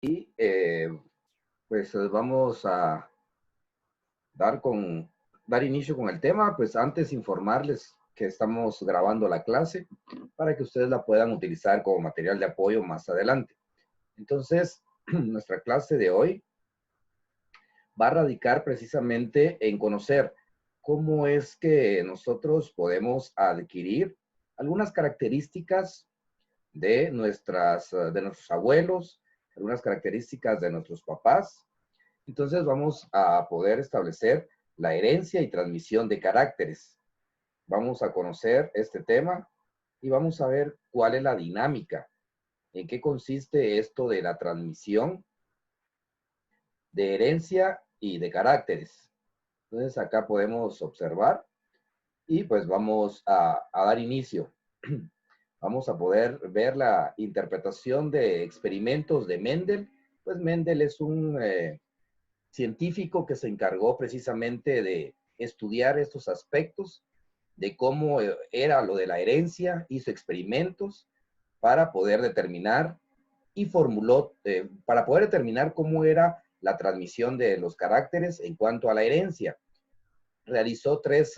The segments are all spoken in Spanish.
Y pues vamos a dar inicio con el tema. Pues antes informarles que estamos grabando la clase para que ustedes la puedan utilizar como material de apoyo más adelante. Entonces, nuestra clase de hoy va a radicar precisamente en conocer cómo es que nosotros podemos adquirir algunas características de nuestros abuelos, algunas características de nuestros papás. Entonces vamos a poder establecer la herencia y transmisión de caracteres. Vamos a conocer este tema y vamos a ver cuál es la dinámica, en qué consiste esto de la transmisión de herencia y de caracteres. Entonces acá podemos observar y pues vamos a dar inicio. Vamos a poder ver la interpretación de experimentos de Mendel. Pues Mendel es un científico que se encargó precisamente de estudiar estos aspectos, de cómo era lo de la herencia, hizo experimentos para poder determinar y formuló, para poder determinar cómo era la transmisión de los caracteres en cuanto a la herencia. Realizó tres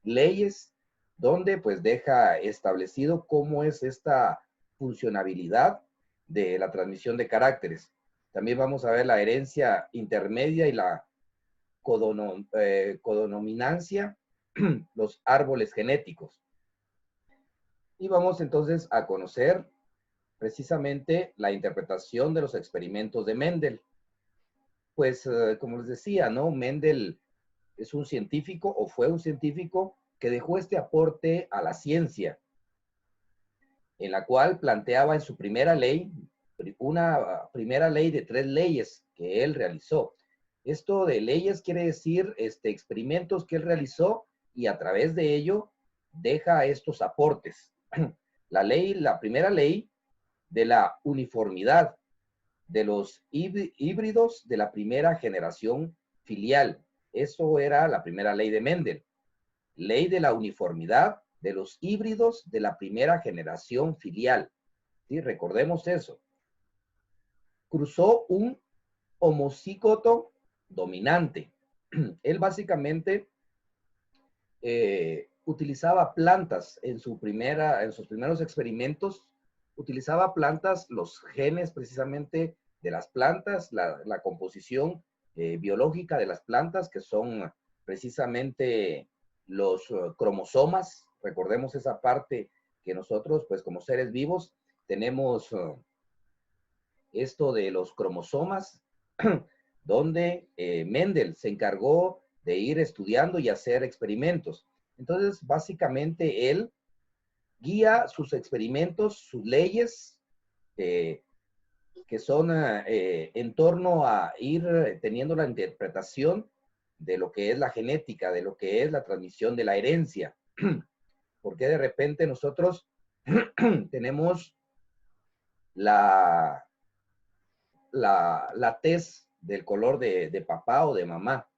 leyes donde pues deja establecido cómo es esta funcionabilidad de la transmisión de caracteres. También vamos a ver la herencia intermedia y la codonominancia, los árboles genéticos. Y vamos entonces a conocer precisamente la interpretación de los experimentos de Mendel. Pues como les decía, ¿no? Mendel es un científico o fue un científico que dejó este aporte a la ciencia, en la cual planteaba en su primera ley, una primera ley de 3 leyes que él realizó. Esto de leyes quiere decir experimentos que él realizó y a través de ello deja estos aportes. La primera ley de la uniformidad de los híbridos de la primera generación filial. Eso era la primera ley de Mendel. Ley de la uniformidad de los híbridos de la primera generación filial. ¿Sí? Recordemos eso. Cruzó un homocígoto dominante. Él básicamente utilizaba plantas en sus primeros experimentos, utilizaba plantas, los genes precisamente de las plantas, la composición biológica de las plantas, que son precisamente los cromosomas. Recordemos esa parte que nosotros, pues como seres vivos, tenemos esto de los cromosomas, donde Mendel se encargó de ir estudiando y hacer experimentos. Entonces, básicamente, él guía sus experimentos, sus leyes, que son en torno a ir teniendo la interpretación de lo que es la genética, de lo que es la transmisión de la herencia. Porque de repente nosotros tenemos la, la tez del color de papá o de mamá.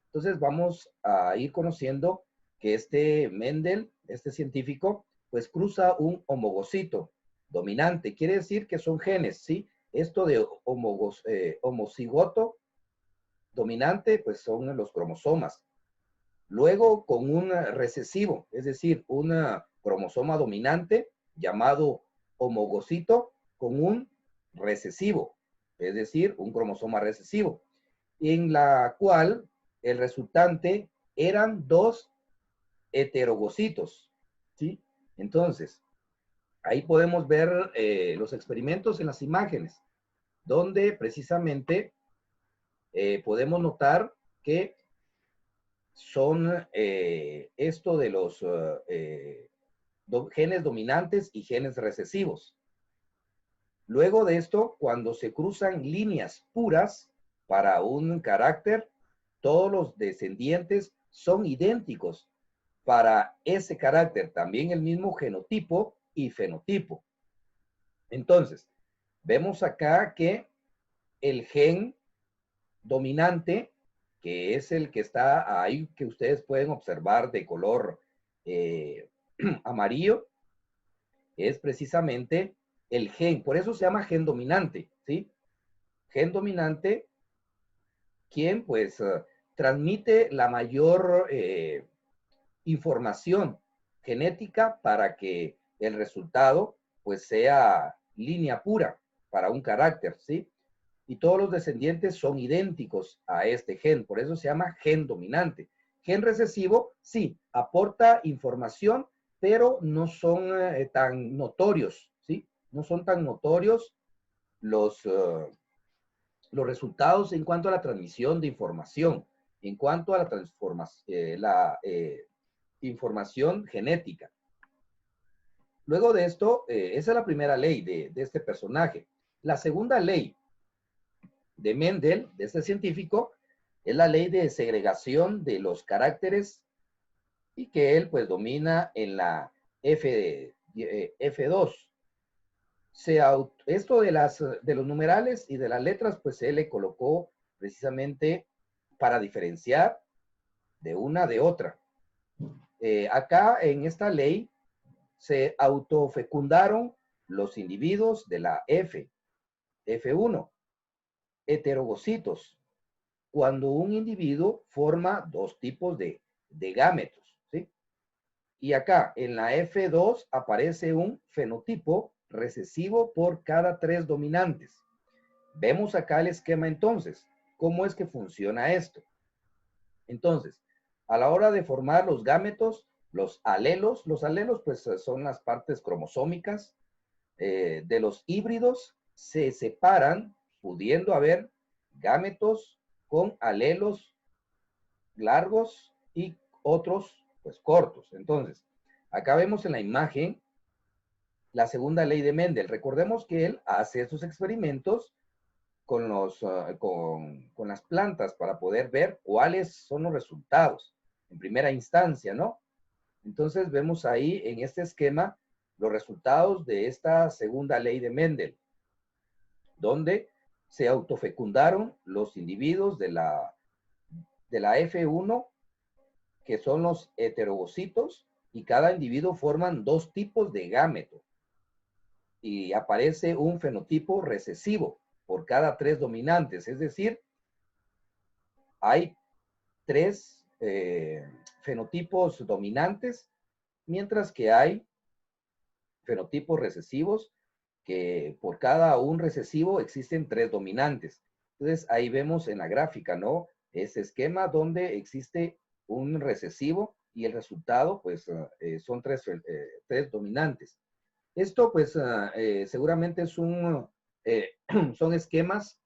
Entonces vamos a ir conociendo que este Mendel, este científico, pues cruza un homogocito dominante. Quiere decir que son genes, ¿sí? Esto de homocigoto dominante, pues son los cromosomas. Luego con un recesivo, es decir, un cromosoma dominante llamado homogocito con un recesivo, es decir, un cromosoma recesivo, en la cual el resultante eran dos heterogocitos, ¿sí? Entonces, ahí podemos ver los experimentos en las imágenes, donde precisamente podemos notar que son esto de los genes dominantes y genes recesivos. Luego de esto, cuando se cruzan líneas puras para un carácter, todos los descendientes son idénticos para ese carácter, también el mismo genotipo y fenotipo. Entonces, vemos acá que el gen dominante, que es el que está ahí, que ustedes pueden observar de color amarillo, es precisamente el gen. Por eso se llama gen dominante, ¿sí? Gen dominante, quien pues transmite la mayor información genética para que el resultado pues sea línea pura para un carácter, ¿sí? Y todos los descendientes son idénticos a este gen, por eso se llama gen dominante. Gen recesivo, sí, aporta información, pero no son tan notorios, ¿sí? No son tan notorios los resultados en cuanto a la transmisión de información, en cuanto a la información genética. Luego de esto, esa es la primera ley de este personaje. La segunda ley de Mendel, de este científico, es la ley de segregación de los caracteres y que él pues domina en la F2. Esto de los numerales y de las letras, pues él le colocó precisamente para diferenciar de una de otra. Acá en esta ley se autofecundaron los individuos de la F1, heterogocitos, cuando un individuo forma dos tipos de gametos, ¿sí? Y acá en la F2 aparece un fenotipo recesivo por cada 3 dominantes. Vemos acá el esquema entonces. ¿Cómo es que funciona esto? Entonces, a la hora de formar los gametos, los alelos pues son las partes cromosómicas de los híbridos, se separan pudiendo haber gametos con alelos largos y otros pues cortos. Entonces, acá vemos en la imagen la segunda ley de Mendel. Recordemos que él hace esos experimentos con las plantas para poder ver cuáles son los resultados en primera instancia, ¿no? Entonces vemos ahí en este esquema los resultados de esta segunda ley de Mendel, donde se autofecundaron los individuos de la F1, que son los heterogocitos, y cada individuo forman dos tipos de gameto. Y aparece un fenotipo recesivo por cada 3 dominantes, es decir, hay 3 fenotipos dominantes, mientras que hay fenotipos recesivos que por cada un recesivo existen 3 dominantes. Entonces ahí vemos en la gráfica, ¿no? Ese esquema donde existe un recesivo y el resultado pues son 3 dominantes. Esto pues seguramente son esquemas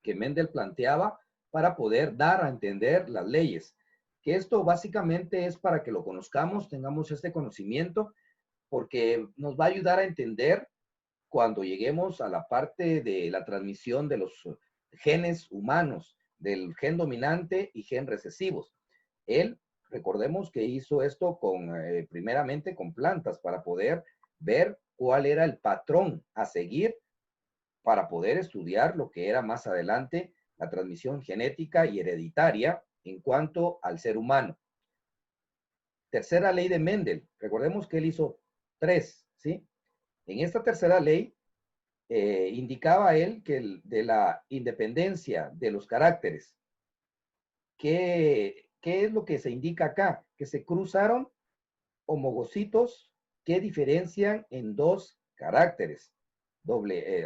que Mendel planteaba para poder dar a entender las leyes. Que esto básicamente es para que lo conozcamos, tengamos este conocimiento, porque nos va a ayudar a entender cuando lleguemos a la parte de la transmisión de los genes humanos, del gen dominante y gen recesivos. Él, recordemos que hizo esto primeramente con plantas para poder ver cuál era el patrón a seguir para poder estudiar lo que era más adelante la transmisión genética y hereditaria en cuanto al ser humano. Tercera ley de Mendel. Recordemos que él hizo 3, ¿sí? En esta tercera ley indicaba él que de la independencia de los caracteres. ¿Qué es lo que se indica acá? Que se cruzaron homogocitos que diferencian en 2 caracteres.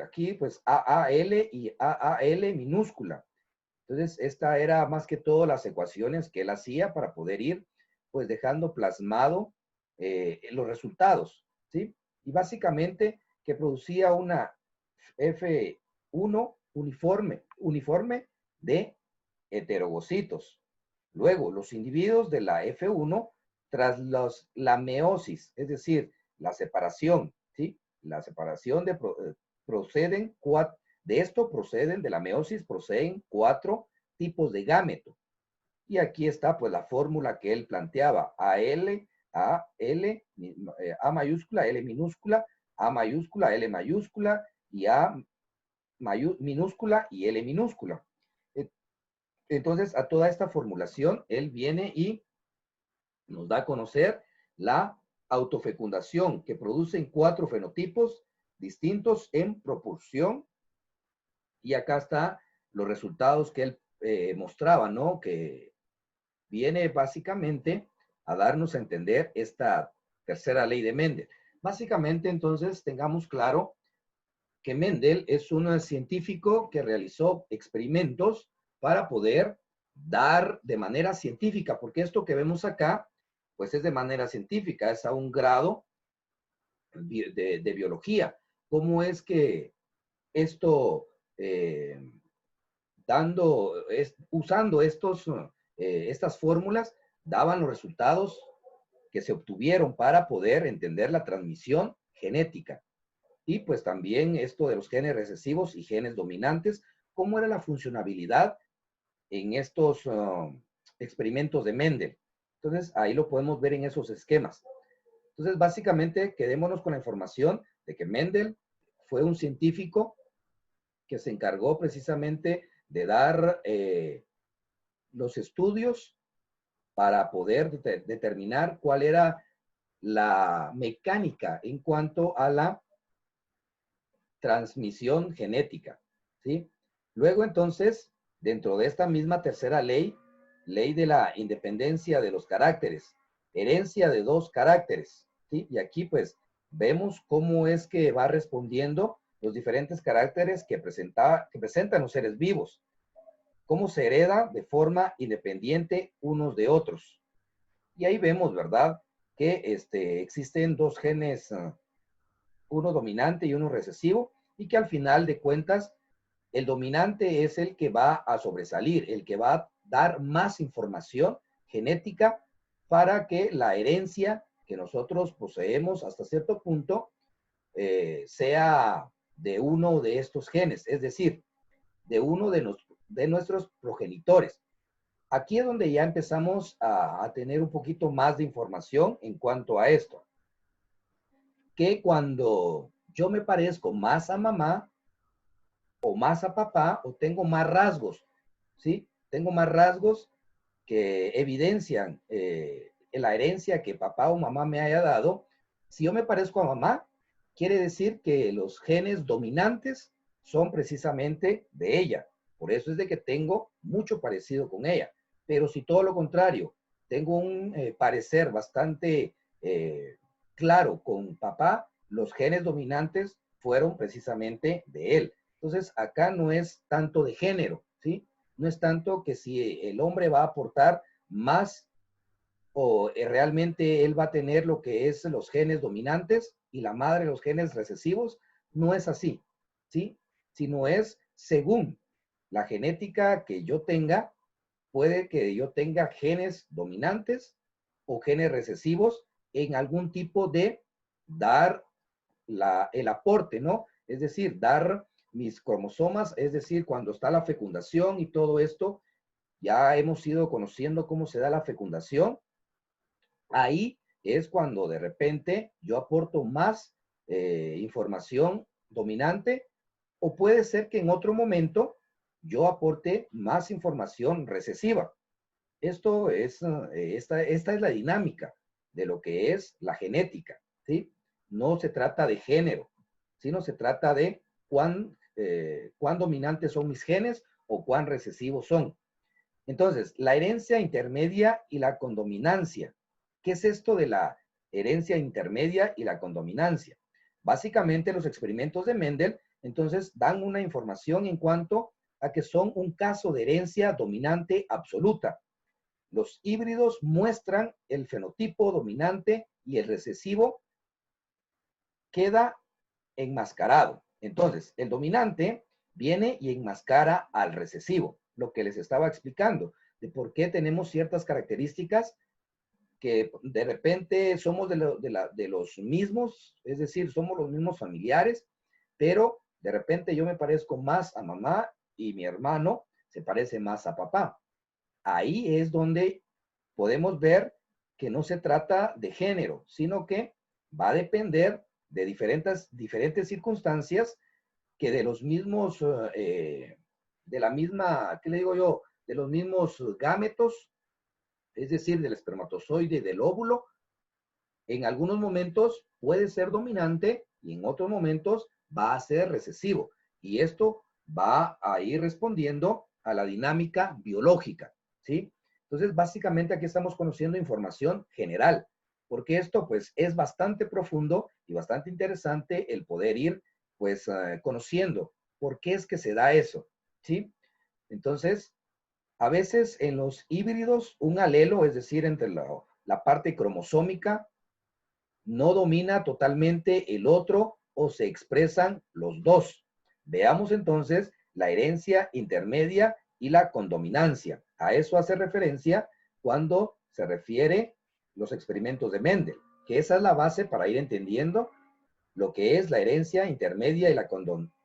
Aquí pues AAL y AAL minúscula. Entonces, esta era más que todo las ecuaciones que él hacía para poder ir pues dejando plasmado los resultados, ¿sí? Y básicamente que producía una F1 uniforme de heterogocitos. Luego, los individuos de la F1, tras la meiosis, es decir, la separación, ¿sí? La separación de la meiosis proceden 4 tipos de gameto. Y aquí está pues la fórmula que él planteaba, AL, AL, A mayúscula, L minúscula, A mayúscula, L mayúscula y A minúscula y L minúscula. Entonces, a toda esta formulación, él viene y nos da a conocer la autofecundación que producen 4 fenotipos distintos en proporción. Y acá está los resultados que él mostraba, ¿no? Que viene básicamente a darnos a entender esta tercera ley de Mendel. Básicamente, entonces, tengamos claro que Mendel es un científico que realizó experimentos para poder dar de manera científica, porque esto que vemos acá, pues es de manera científica, es a un grado de biología. ¿Cómo es que esto, usando estas fórmulas, daban los resultados que se obtuvieron para poder entender la transmisión genética? Y pues también esto de los genes recesivos y genes dominantes, cómo era la funcionabilidad en estos experimentos de Mendel. Entonces, ahí lo podemos ver en esos esquemas. Entonces, básicamente, quedémonos con la información de que Mendel fue un científico que se encargó precisamente de dar los estudios para poder determinar cuál era la mecánica en cuanto a la transmisión genética, ¿sí? Luego, entonces, dentro de esta misma tercera ley, ley de la independencia de los caracteres, herencia de dos caracteres, ¿sí? Y aquí, pues, vemos cómo es que va respondiendo los diferentes caracteres que presentan los seres vivos, cómo se hereda de forma independiente unos de otros. Y ahí vemos, ¿verdad?, que existen dos genes, uno dominante y uno recesivo, y que al final de cuentas, el dominante es el que va a sobresalir, el que va a dar más información genética para que la herencia que nosotros poseemos hasta cierto punto sea de uno de estos genes, es decir, de uno de nuestros progenitores. Aquí es donde ya empezamos a tener un poquito más de información en cuanto a esto. Que cuando yo me parezco más a mamá o más a papá, o tengo más rasgos, ¿sí? Tengo más rasgos que evidencian la herencia que papá o mamá me haya dado. Si yo me parezco a mamá, quiere decir que los genes dominantes son precisamente de ella. Por eso es de que tengo mucho parecido con ella. Pero si todo lo contrario, tengo un parecer bastante claro con papá, los genes dominantes fueron precisamente de él. Entonces, acá no es tanto de género, ¿sí? No es tanto que si el hombre va a aportar más o realmente él va a tener lo que es los genes dominantes y la madre los genes recesivos, no es así, ¿sí? Sino es según la genética que yo tenga, puede que yo tenga genes dominantes o genes recesivos en algún tipo de dar el aporte, ¿no? Es decir, dar mis cromosomas, es decir, cuando está la fecundación y todo esto, ya hemos ido conociendo cómo se da la fecundación. Ahí es cuando de repente yo aporto más información dominante, o puede ser que en otro momento yo aporte más información recesiva. Esto es, esta es la dinámica de lo que es la genética, ¿sí? No se trata de género, sino se trata de cuán dominantes son mis genes o cuán recesivos son. Entonces, la herencia intermedia y la condominancia. ¿Qué es esto de la herencia intermedia y la condominancia? Básicamente, los experimentos de Mendel, entonces, dan una información en cuanto a que son un caso de herencia dominante absoluta. Los híbridos muestran el fenotipo dominante y el recesivo queda enmascarado. Entonces, el dominante viene y enmascara al recesivo, lo que les estaba explicando, de por qué tenemos ciertas características que de repente somos de los mismos, es decir, somos los mismos familiares, pero de repente yo me parezco más a mamá y mi hermano se parece más a papá. Ahí es donde podemos ver que no se trata de género, sino que va a depender de diferentes circunstancias que de los mismos, de la misma, ¿qué le digo yo? De los mismos gametos, es decir, del espermatozoide y del óvulo, en algunos momentos puede ser dominante y en otros momentos va a ser recesivo. Y esto va a ir respondiendo a la dinámica biológica, ¿sí? Entonces, básicamente aquí estamos conociendo información general, porque esto pues es bastante profundo y bastante interesante el poder ir pues conociendo por qué es que se da eso, ¿sí? Entonces, a veces en los híbridos un alelo, es decir, entre la parte cromosómica, no domina totalmente el otro o se expresan los dos. Veamos entonces la herencia intermedia y la condominancia. A eso hace referencia cuando se refiere los experimentos de Mendel, que esa es la base para ir entendiendo lo que es la herencia intermedia y la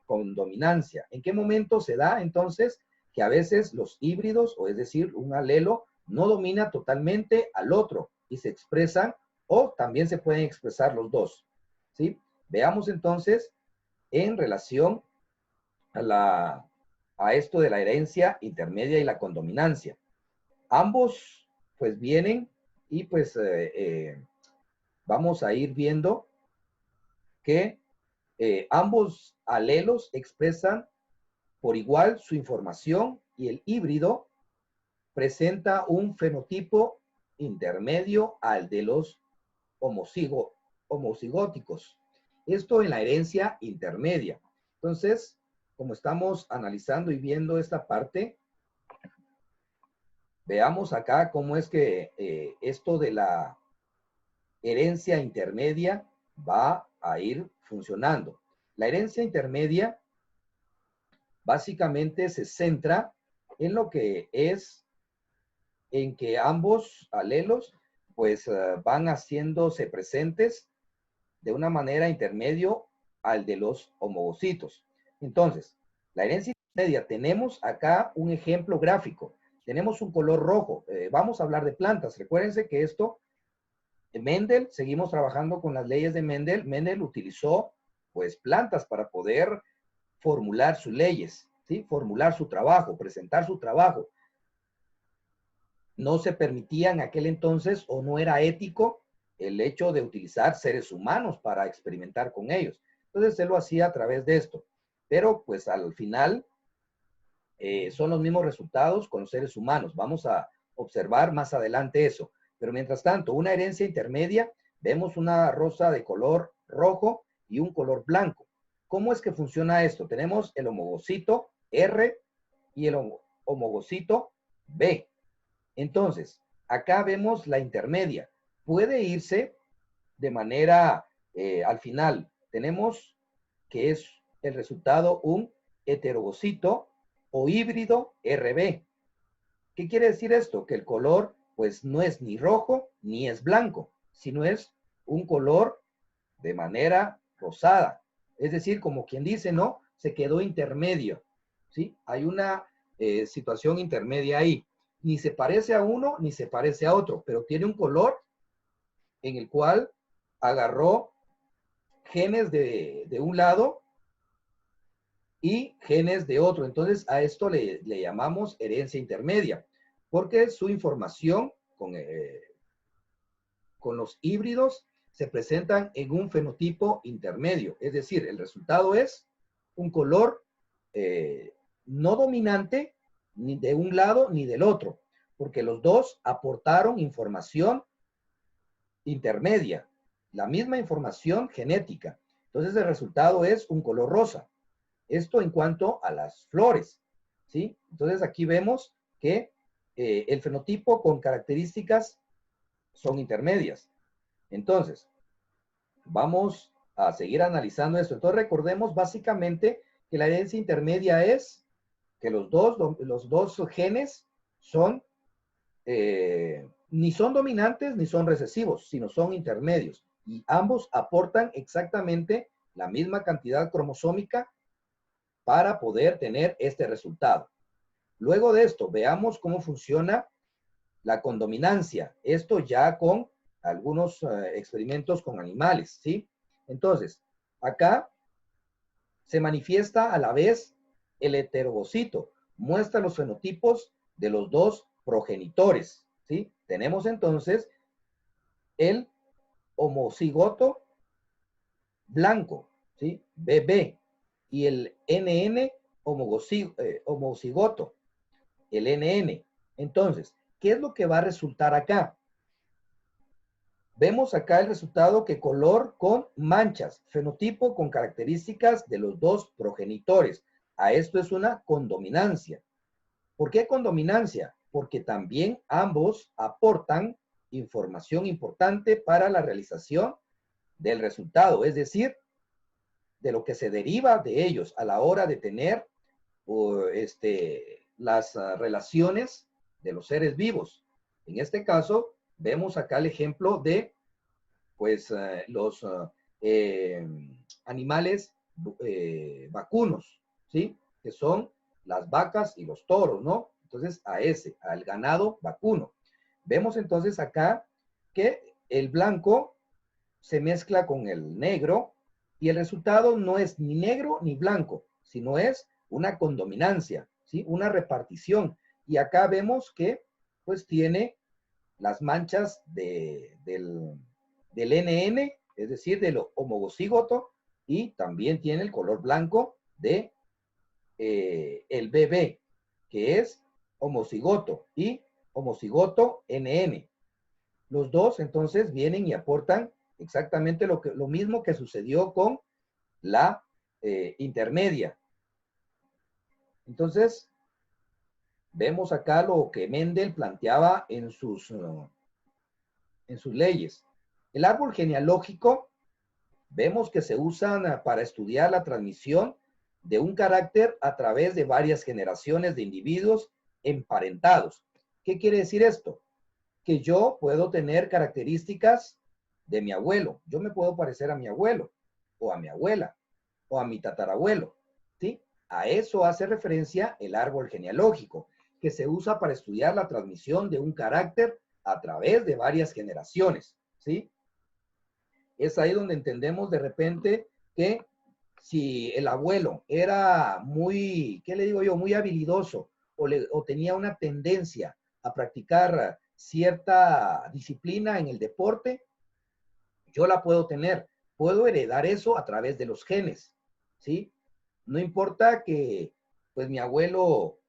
condominancia. ¿En qué momento se da entonces que a veces los híbridos, o es decir, un alelo, no domina totalmente al otro y se expresan o también se pueden expresar los dos? ¿Sí? Veamos entonces en relación a esto de la herencia intermedia y la condominancia. Ambos pues vienen y pues vamos a ir viendo que ambos alelos expresan por igual su información y el híbrido presenta un fenotipo intermedio al de los homocigóticos. Esto en la herencia intermedia. Entonces, como estamos analizando y viendo esta parte, veamos acá cómo es que esto de la herencia intermedia va a ir funcionando. La herencia intermedia básicamente se centra en lo que es, en que ambos alelos pues van haciéndose presentes de una manera intermedio al de los homocitos. Entonces, la herencia intermedia, tenemos acá un ejemplo gráfico. Tenemos un color rojo. Vamos a hablar de plantas. Recuérdense que esto, Mendel, seguimos trabajando con las leyes de Mendel. Mendel utilizó pues plantas para poder formular sus leyes, ¿sí? Formular su trabajo, presentar su trabajo. No se permitía en aquel entonces, o no era ético, el hecho de utilizar seres humanos para experimentar con ellos. Entonces él lo hacía a través de esto. Pero pues al final son los mismos resultados con los seres humanos. Vamos a observar más adelante eso. Pero mientras tanto, una herencia intermedia, vemos una rosa de color rojo y un color blanco. ¿Cómo es que funciona esto? Tenemos el homogocito R y el homogocito B. Entonces, acá vemos la intermedia. Puede irse de manera, al final, tenemos que es el resultado un heterogocito o híbrido RB. ¿Qué quiere decir esto? Que el color, pues, no es ni rojo ni es blanco, sino es un color de manera rosada. Es decir, como quien dice, ¿no? Se quedó intermedio, ¿sí? Hay una situación intermedia ahí. Ni se parece a uno, ni se parece a otro, pero tiene un color en el cual agarró genes de un lado y genes de otro. Entonces, a esto le llamamos herencia intermedia, porque su información con los híbridos se presentan en un fenotipo intermedio. Es decir, el resultado es un color no dominante ni de un lado ni del otro, porque los dos aportaron información intermedia, la misma información genética. Entonces el resultado es un color rosa. Esto en cuanto a las flores, ¿sí? Entonces aquí vemos que el fenotipo con características son intermedias. Entonces, vamos a seguir analizando esto. Entonces recordemos básicamente que la herencia intermedia es que los dos genes son ni son dominantes ni son recesivos, sino son intermedios. Y ambos aportan exactamente la misma cantidad cromosómica para poder tener este resultado. Luego de esto, veamos cómo funciona la condominancia. Esto ya con algunos experimentos con animales, ¿sí? Entonces, acá se manifiesta a la vez el heterogocito. Muestra los fenotipos de los dos progenitores, ¿sí? Tenemos entonces el homocigoto blanco ¿sí? BB. Y el NN homocigoto, el NN. Entonces, ¿qué es lo que va a resultar acá? Vemos acá el resultado que color con manchas, fenotipo con características de los dos progenitores. A esto es una condominancia. ¿Por qué condominancia? Porque también ambos aportan información importante para la realización del resultado, es decir, de lo que se deriva de ellos a la hora de tener las relaciones de los seres vivos. En este caso, vemos acá el ejemplo de pues los animales vacunos, ¿sí? Que son las vacas y los toros, ¿no? Entonces, al ganado vacuno. Vemos entonces acá que el blanco se mezcla con el negro y el resultado no es ni negro ni blanco, sino es una condominancia, ¿sí? Una repartición. Y acá vemos que pues tiene las manchas del NN, es decir, de lo homocígoto, y también tiene el color blanco de el BB, que es homocigoto y homocigoto NN. Los dos entonces vienen y aportan exactamente lo mismo que sucedió con la intermedia. Entonces, vemos acá lo que Mendel planteaba en sus leyes. El árbol genealógico, vemos que se usan para estudiar la transmisión de un carácter a través de varias generaciones de individuos emparentados. ¿Qué quiere decir esto? Que yo puedo tener características de mi abuelo. Yo me puedo parecer a mi abuelo, o a mi abuela, o a mi tatarabuelo, ¿sí? A eso hace referencia el árbol genealógico, que se usa para estudiar la transmisión de un carácter a través de varias generaciones, ¿sí? Es ahí donde entendemos de repente que si el abuelo era muy, ¿qué le digo yo? Muy habilidoso o tenía una tendencia a practicar cierta disciplina en el deporte, yo la puedo tener. Puedo heredar eso a través de los genes, ¿sí? No importa que, pues, mi abuelo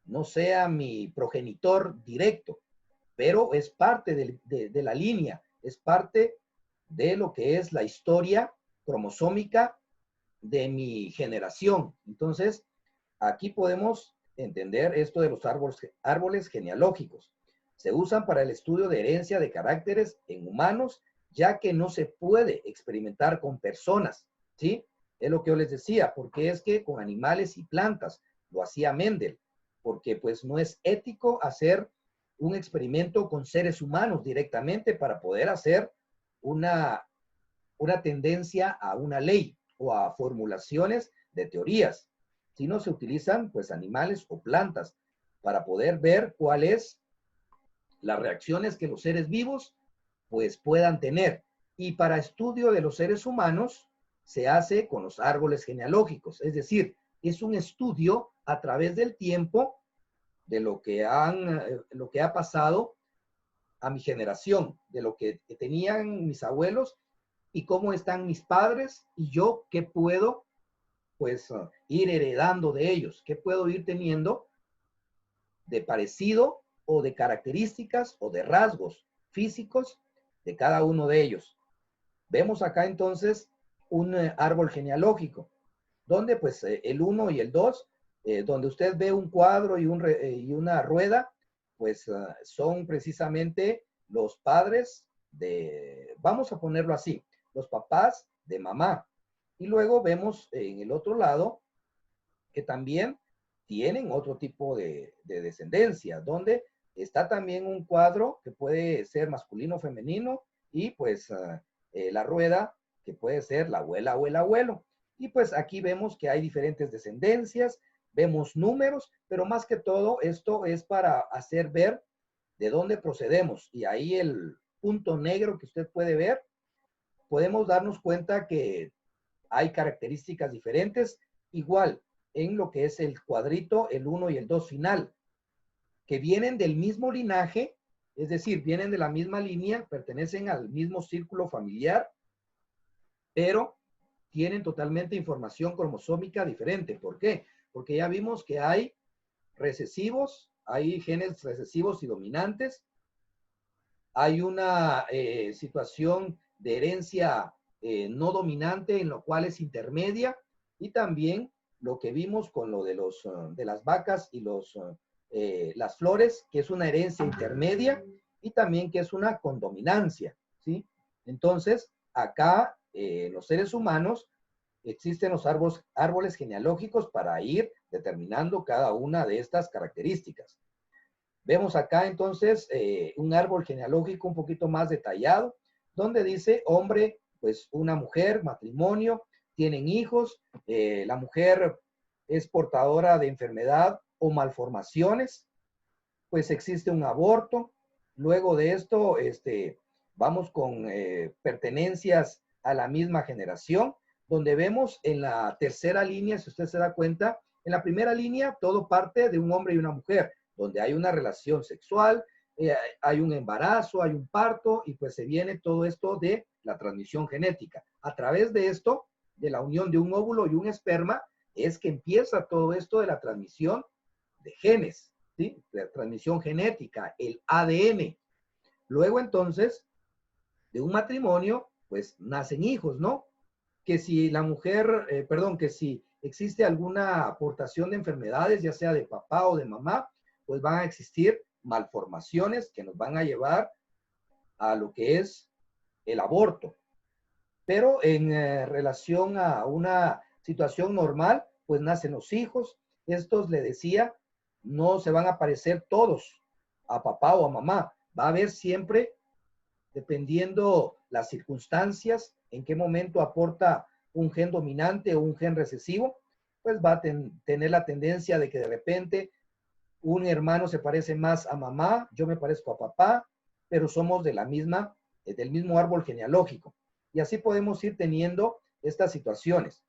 no sea mi progenitor directo, pero es parte de la línea, es parte de lo que es la historia cromosómica de mi generación. Entonces, aquí podemos entender esto de los árboles genealógicos. Se usan para el estudio de herencia de caracteres en humanos, ya que no se puede experimentar con personas, ¿sí? Es lo que yo les decía, porque es que con animales y plantas lo hacía Mendel, porque pues no es ético hacer un experimento con seres humanos directamente para poder hacer una, una tendencia a una ley o a formulaciones de teorías, sino se utilizan pues animales o plantas para poder ver cuáles las reacciones que los seres vivos pues puedan tener. Y para estudio de los seres humanos se hace con los árboles genealógicos, es decir, es un estudio a través del tiempo de lo que ha pasado a mi generación, de lo que tenían mis abuelos y cómo están mis padres y yo qué puedo pues ir heredando de ellos, qué puedo ir teniendo de parecido o de características o de rasgos físicos de cada uno de ellos. Vemos acá entonces un árbol genealógico, donde pues el 1 y el 2, donde usted ve un cuadro y una rueda, pues son precisamente los padres vamos a ponerlo así, los papás de mamá. Y luego vemos en el otro lado que también tienen otro tipo de descendencia, donde está también un cuadro que puede ser masculino o femenino y pues la rueda que puede ser la abuela o el abuelo. Y pues aquí vemos que hay diferentes descendencias, vemos números, pero más que todo esto es para hacer ver de dónde procedemos. Y ahí el punto negro que usted puede ver, podemos darnos cuenta que hay características diferentes, igual en lo que es el cuadrito, el 1 y el 2 final, que vienen del mismo linaje, es decir, vienen de la misma línea, pertenecen al mismo círculo familiar, pero tienen totalmente información cromosómica diferente. ¿Por qué? Porque ya vimos que hay recesivos, hay genes recesivos y dominantes, hay una situación de herencia no dominante en lo cual es intermedia, y también lo que vimos con lo de, de las vacas y las flores, que es una herencia intermedia, y también que es una condominancia, ¿sí? Entonces, acá, los seres humanos, existen los árboles genealógicos para ir determinando cada una de estas características. Vemos acá entonces un árbol genealógico un poquito más detallado, donde dice hombre, pues una mujer, matrimonio, tienen hijos, la mujer es portadora de enfermedad o malformaciones, pues existe un aborto. Luego de esto, vamos con pertenencias a la misma generación, donde vemos en la tercera línea, si usted se da cuenta, en la primera línea todo parte de un hombre y una mujer, donde hay una relación sexual, hay un embarazo, hay un parto, y pues se viene todo esto de la transmisión genética. A través de esto, de la unión de un óvulo y un esperma, es que empieza todo esto de la transmisión de genes, ¿sí? La transmisión genética, el ADN. Luego entonces, de un matrimonio, pues nacen hijos, ¿no? Que si la mujer, que si existe alguna aportación de enfermedades, ya sea de papá o de mamá, pues van a existir malformaciones que nos van a llevar a lo que es el aborto. Pero en relación a una situación normal, pues nacen los hijos. Estos, le decía, no se van a parecer todos a papá o a mamá. Va a haber siempre, dependiendo las circunstancias, en qué momento aporta un gen dominante o un gen recesivo, pues va a tener la tendencia de que de repente un hermano se parece más a mamá, yo me parezco a papá, pero somos de la misma, del mismo árbol genealógico. Y así podemos ir teniendo estas situaciones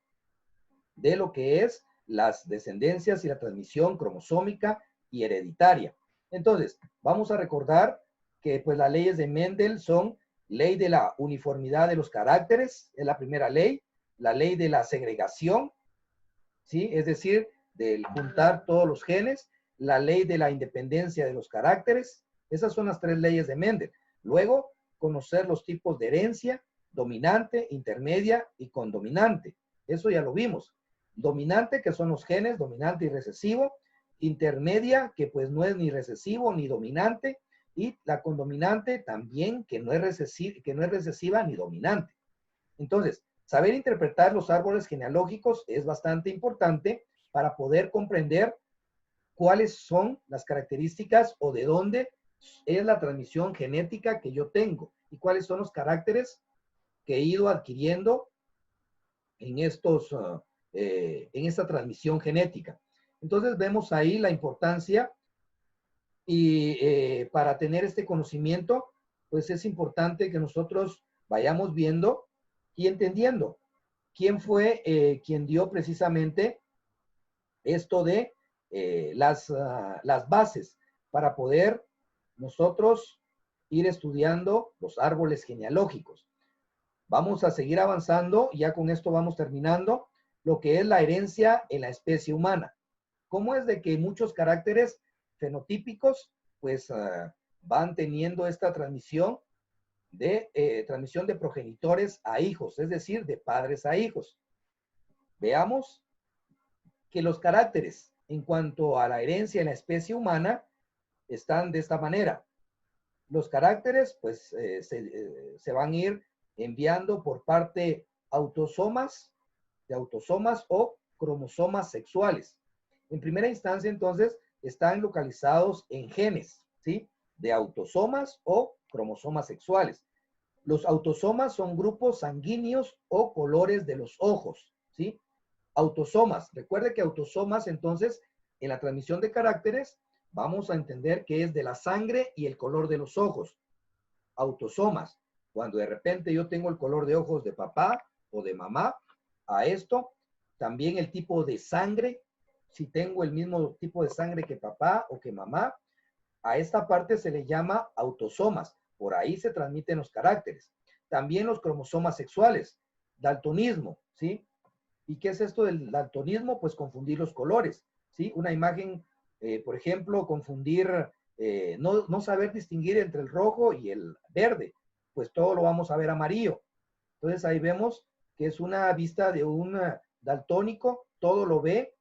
de lo que es las descendencias y la transmisión cromosómica y hereditaria. Entonces, vamos a recordar que pues las leyes de Mendel son ley de la uniformidad de los caracteres, es la primera ley, la ley de la segregación, ¿sí? Es decir, del juntar todos los genes, la ley de la independencia de los caracteres, esas son las tres leyes de Mendel. Luego, conocer los tipos de herencia, dominante, intermedia y condominante. Eso ya lo vimos. Dominante, que son los genes, dominante y recesivo. Intermedia, que pues no es ni recesivo ni dominante. Y la condominante también, que no es recesiva ni dominante. Entonces, saber interpretar los árboles genealógicos es bastante importante para poder comprender cuáles son las características o de dónde es la transmisión genética que yo tengo y cuáles son los caracteres que he ido adquiriendo en en esta transmisión genética. Entonces vemos ahí la importancia, y para tener este conocimiento, pues es importante que nosotros vayamos viendo y entendiendo quién fue quien dio precisamente esto de las bases para poder nosotros ir estudiando los árboles genealógicos. Vamos a seguir avanzando, ya con esto vamos terminando, lo que es la herencia en la especie humana. ¿Cómo es de que muchos caracteres fenotípicos pues van teniendo esta transmisión de progenitores a hijos, es decir, de padres a hijos? Veamos que los caracteres en cuanto a la herencia en la especie humana están de esta manera. Los caracteres pues se van a ir enviando por parte de autosomas o cromosomas sexuales. En primera instancia, entonces, están localizados en genes, ¿sí? De autosomas o cromosomas sexuales. Los autosomas son grupos sanguíneos o colores de los ojos, ¿sí? Autosomas. Recuerde que autosomas, entonces, en la transmisión de caracteres, vamos a entender que es de la sangre y el color de los ojos. Autosomas. Cuando de repente yo tengo el color de ojos de papá o de mamá, a esto, también el tipo de sangre, si tengo el mismo tipo de sangre que papá o que mamá, a esta parte se le llama autosomas. Por ahí se transmiten los caracteres. También los cromosomas sexuales. daltonismo, ¿sí? ¿Y qué es esto del daltonismo? Pues confundir los colores, ¿sí? Una imagen, por ejemplo, confundir, no saber distinguir entre el rojo y el verde, pues todo lo vamos a ver amarillo. Entonces ahí vemos que es una vista de un daltónico, todo lo ve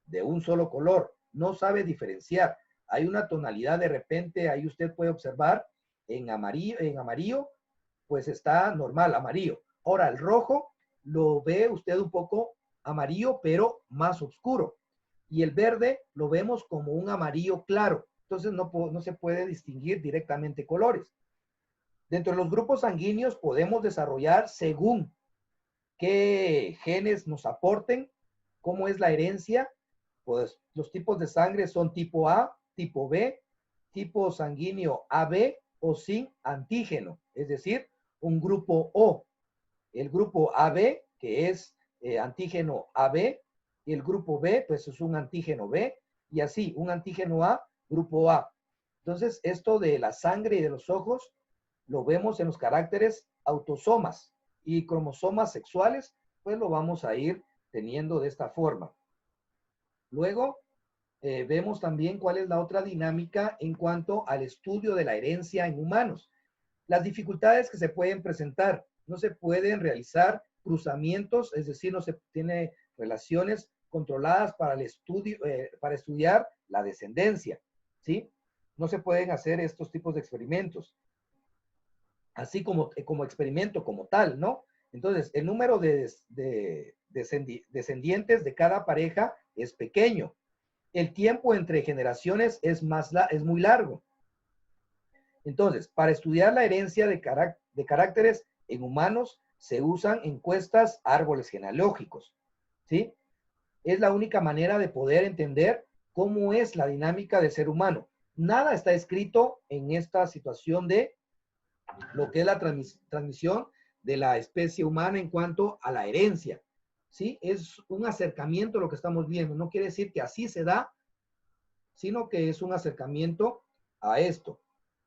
de un solo color, no sabe diferenciar. Hay una tonalidad de repente, ahí usted puede observar en amarillo, pues está normal, amarillo. Ahora, el rojo lo ve usted un poco amarillo, pero más oscuro. Y el verde lo vemos como un amarillo claro. Entonces no se puede distinguir directamente colores. Dentro de los grupos sanguíneos podemos desarrollar según qué genes nos aporten, cómo es la herencia. Pues los tipos de sangre son tipo A, tipo B, tipo sanguíneo AB o sin antígeno, es decir, un grupo O. El grupo AB, que es antígeno AB, y el grupo B, pues es un antígeno B, y así, un antígeno A, grupo A. Entonces, esto de la sangre y de los ojos lo vemos en los caracteres autosomas y cromosomas sexuales, pues lo vamos a ir teniendo de esta forma. Luego, vemos también cuál es la otra dinámica en cuanto al estudio de la herencia en humanos. Las dificultades que se pueden presentar. No se pueden realizar cruzamientos, es decir, no se tiene relaciones controladas para el estudio, para estudiar la descendencia, ¿sí? No se pueden hacer estos tipos de experimentos, así como experimento como tal, ¿no? Entonces, el número de descendientes de cada pareja es pequeño. El tiempo entre generaciones es muy largo. Entonces, para estudiar la herencia de caracteres en humanos, se usan encuestas, árboles genealógicos, ¿sí? Es la única manera de poder entender cómo es la dinámica del ser humano. Nada está escrito en esta situación de lo que es la transmisión de la especie humana en cuanto a la herencia, ¿sí? Es un acercamiento lo que estamos viendo. No quiere decir que así se da, sino que es un acercamiento a esto,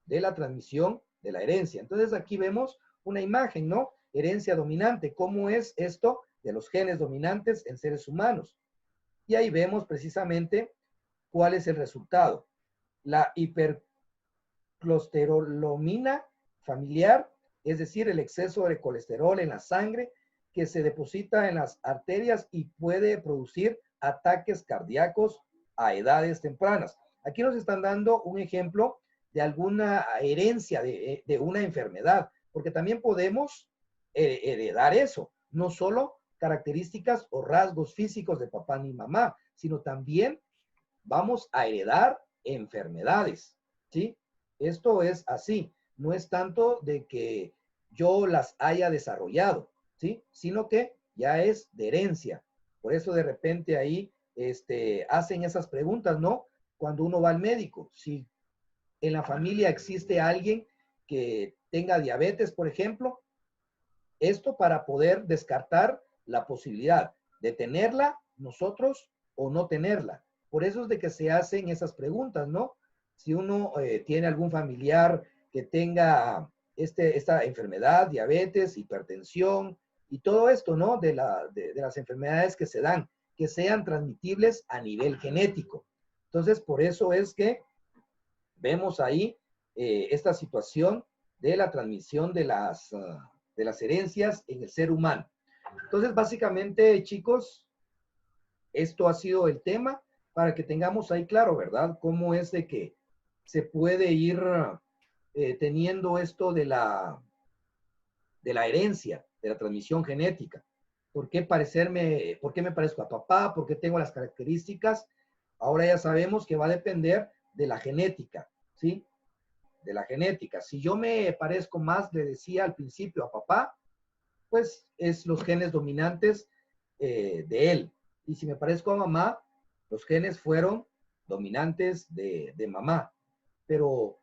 de la transmisión de la herencia. Entonces aquí vemos una imagen, ¿no? Herencia dominante, ¿cómo es esto de los genes dominantes en seres humanos? Y ahí vemos precisamente cuál es el resultado. La hiperclosterolomina familiar, es decir, el exceso de colesterol en la sangre que se deposita en las arterias y puede producir ataques cardíacos a edades tempranas. Aquí nos están dando un ejemplo de alguna herencia de una enfermedad, porque también podemos heredar eso, no solo características o rasgos físicos de papá ni mamá, sino también vamos a heredar enfermedades, ¿sí? Esto es así, no es tanto de que yo las haya desarrollado, ¿sí? Sino que ya es de herencia. Por eso de repente ahí hacen esas preguntas, ¿no? Cuando uno va al médico, si en la familia existe alguien que tenga diabetes, por ejemplo, esto para poder descartar la posibilidad de tenerla nosotros o no tenerla. Por eso es de que se hacen esas preguntas, ¿no? Si uno tiene algún familiar que tenga esta enfermedad, diabetes, hipertensión y todo esto, ¿no? De las enfermedades que se dan, que sean transmitibles a nivel genético. Entonces, por eso es que vemos ahí esta situación de la transmisión de las herencias en el ser humano. Entonces, básicamente, chicos, esto ha sido el tema para que tengamos ahí claro, ¿verdad? Cómo es de que se puede ir teniendo esto de la herencia, de la transmisión genética. ¿Por qué me parezco a papá? ¿Por qué tengo las características? Ahora ya sabemos que va a depender de la genética, ¿sí? De la genética. Si yo me parezco más, le decía al principio, a papá, pues es los genes dominantes de él. Y si me parezco a mamá, los genes fueron dominantes de mamá. Pero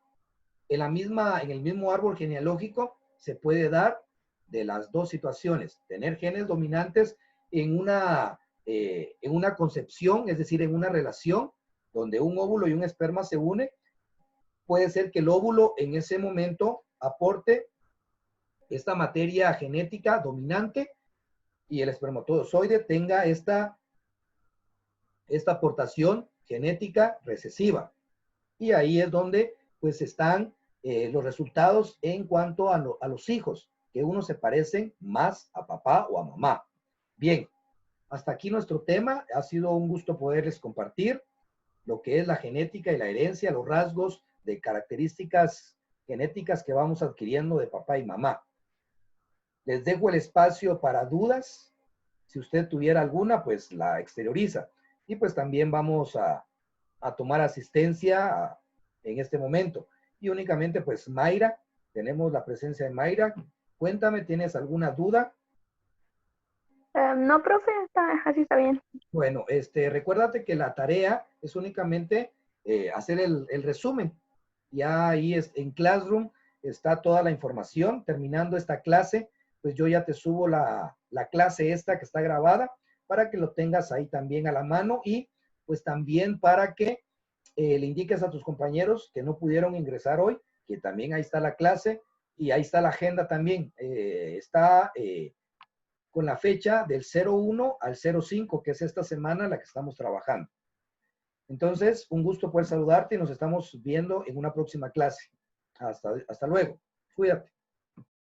en el mismo árbol genealógico se puede dar de las dos situaciones, tener genes dominantes en una concepción, es decir, en una relación donde un óvulo y un esperma se unen. Puede ser que el óvulo en ese momento aporte esta materia genética dominante y el espermatozoide tenga esta aportación genética recesiva. Y ahí es donde pues están los resultados en cuanto a los hijos, que unos se parecen más a papá o a mamá. Bien, hasta aquí nuestro tema. Ha sido un gusto poderles compartir lo que es la genética y la herencia, los rasgos de características genéticas que vamos adquiriendo de papá y mamá. Les dejo el espacio para dudas. Si usted tuviera alguna, pues la exterioriza. Y pues también vamos a tomar asistencia en este momento. Y únicamente, pues Mayra, tenemos la presencia de Mayra. Cuéntame, ¿tienes alguna duda? No, profe, así está bien. Bueno, recuérdate que la tarea es únicamente hacer el resumen. Ya ahí en Classroom está toda la información. Terminando esta clase, pues yo ya te subo la clase esta que está grabada para que lo tengas ahí también a la mano y pues también para que le indiques a tus compañeros que no pudieron ingresar hoy, que también ahí está la clase y ahí está la agenda también. Está con la fecha del 01 al 05, que es esta semana la que estamos trabajando. Entonces, un gusto poder saludarte y nos estamos viendo en una próxima clase. Hasta luego. Cuídate.